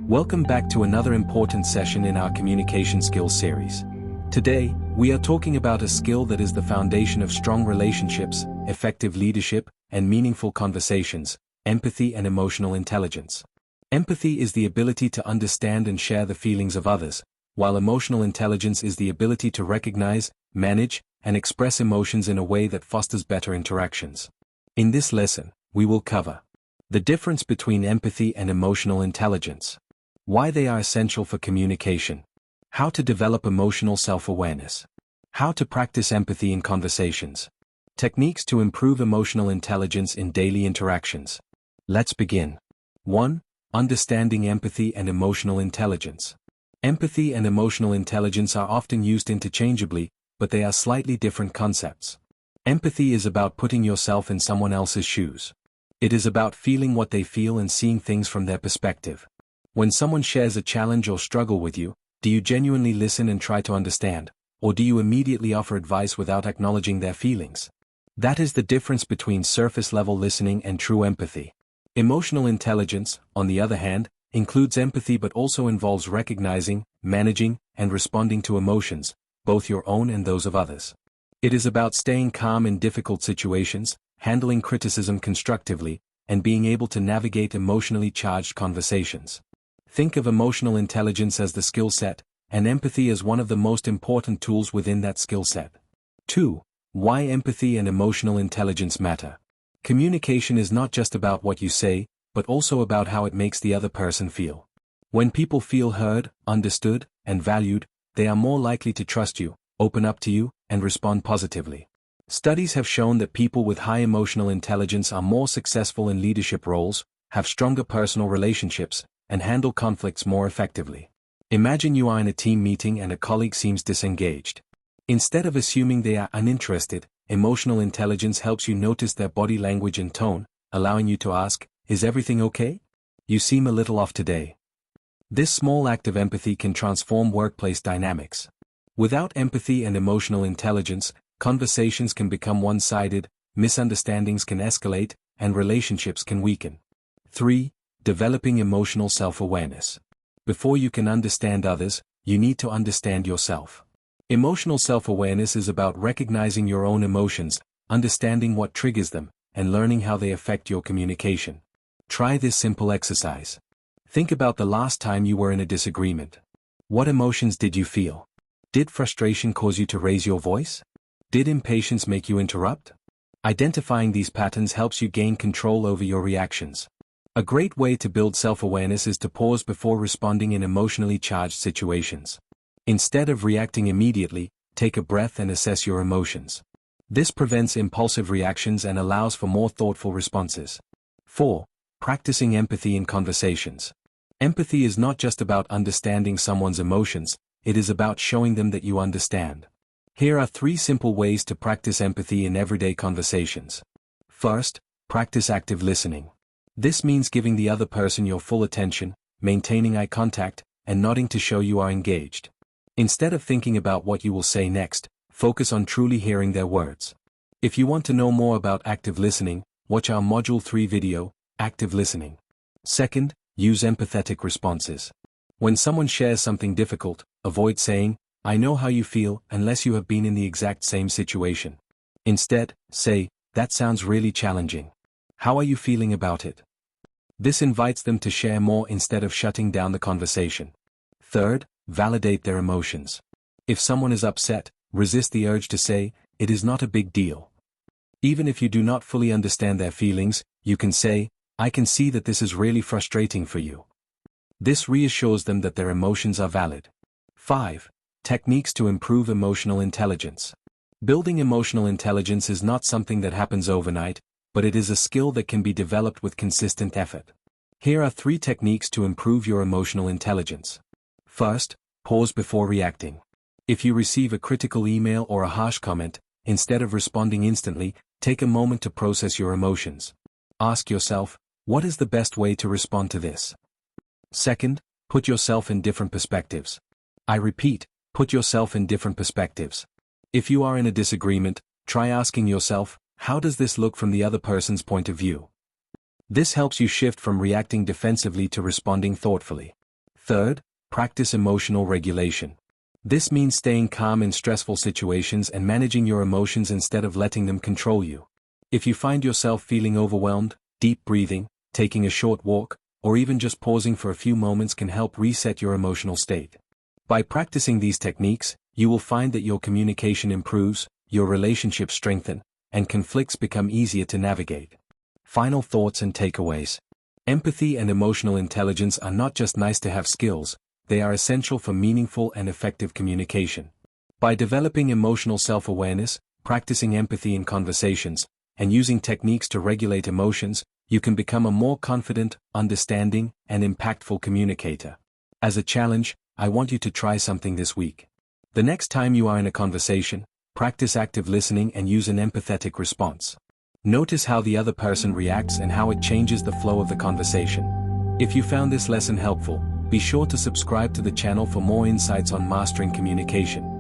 Welcome back to another important session in our communication skills series. Today, we are talking about a skill that is the foundation of strong relationships, effective leadership, and meaningful conversations: empathy and emotional intelligence. Empathy is the ability to understand and share the feelings of others, while emotional intelligence is the ability to recognize, manage, and express emotions in a way that fosters better interactions. In this lesson, we will cover the difference between empathy and emotional intelligence, why they are essential for communication, how to develop emotional self-awareness, how to practice empathy in conversations, techniques to improve emotional intelligence in daily interactions. Let's begin. 1. Understanding empathy and emotional intelligence. Empathy and emotional intelligence are often used interchangeably, but they are slightly different concepts. Empathy is about putting yourself in someone else's shoes. It is about feeling what they feel and seeing things from their perspective. When someone shares a challenge or struggle with you, do you genuinely listen and try to understand, or do you immediately offer advice without acknowledging their feelings? That is the difference between surface-level listening and true empathy. Emotional intelligence, on the other hand, includes empathy but also involves recognizing, managing, and responding to emotions, both your own and those of others. It is about staying calm in difficult situations, handling criticism constructively, and being able to navigate emotionally charged conversations. Think of emotional intelligence as the skill set, and empathy as one of the most important tools within that skill set. 2. Why empathy and emotional intelligence matter. Communication is not just about what you say, but also about how it makes the other person feel. When people feel heard, understood, and valued, they are more likely to trust you, open up to you, and respond positively. Studies have shown that people with high emotional intelligence are more successful in leadership roles, have stronger personal relationships, and handle conflicts more effectively. Imagine you are in a team meeting and a colleague seems disengaged. Instead of assuming they are uninterested, emotional intelligence helps you notice their body language and tone, allowing you to ask, "Is everything okay? You seem a little off today." This small act of empathy can transform workplace dynamics. Without empathy and emotional intelligence, conversations can become one-sided, misunderstandings can escalate, and relationships can weaken. 3. Developing emotional self-awareness. Before you can understand others, you need to understand yourself. Emotional self-awareness is about recognizing your own emotions, understanding what triggers them, and learning how they affect your communication. Try this simple exercise. Think about the last time you were in a disagreement. What emotions did you feel? Did frustration cause you to raise your voice? Did impatience make you interrupt? Identifying these patterns helps you gain control over your reactions. A great way to build self-awareness is to pause before responding in emotionally charged situations. Instead of reacting immediately, take a breath and assess your emotions. This prevents impulsive reactions and allows for more thoughtful responses. 4. Practicing empathy in conversations. Empathy is not just about understanding someone's emotions, it is about showing them that you understand. Here are 3 simple ways to practice empathy in everyday conversations. First, practice active listening. This means giving the other person your full attention, maintaining eye contact, and nodding to show you are engaged. Instead of thinking about what you will say next, focus on truly hearing their words. If you want to know more about active listening, watch our Module 3 video, Active Listening. Second, use empathetic responses. When someone shares something difficult, avoid saying, "I know how you feel," unless you have been in the exact same situation. Instead, say, "That sounds really challenging. How are you feeling about it?" This invites them to share more instead of shutting down the conversation. Third, validate their emotions. If someone is upset, resist the urge to say, "It is not a big deal." Even if you do not fully understand their feelings, you can say, "I can see that this is really frustrating for you." This reassures them that their emotions are valid. 5. Techniques to improve emotional intelligence. Building emotional intelligence is not something that happens overnight, but it is a skill that can be developed with consistent effort. Here are 3 techniques to improve your emotional intelligence. First, pause before reacting. If you receive a critical email or a harsh comment, instead of responding instantly, take a moment to process your emotions. Ask yourself, what is the best way to respond to this? Second, put yourself in different perspectives. I repeat, put yourself in different perspectives. If you are in a disagreement, try asking yourself, how does this look from the other person's point of view? This helps you shift from reacting defensively to responding thoughtfully. Third, practice emotional regulation. This means staying calm in stressful situations and managing your emotions instead of letting them control you. If you find yourself feeling overwhelmed, deep breathing, taking a short walk, or even just pausing for a few moments can help reset your emotional state. By practicing these techniques, you will find that your communication improves, your relationships strengthen, and conflicts become easier to navigate. Final thoughts and takeaways. Empathy and emotional intelligence are not just nice-to-have skills, they are essential for meaningful and effective communication. By developing emotional self-awareness, practicing empathy in conversations, and using techniques to regulate emotions, you can become a more confident, understanding, and impactful communicator. As a challenge, I want you to try something this week. The next time you are in a conversation, practice active listening and use an empathetic response. Notice how the other person reacts and how it changes the flow of the conversation. If you found this lesson helpful, be sure to subscribe to the channel for more insights on mastering communication.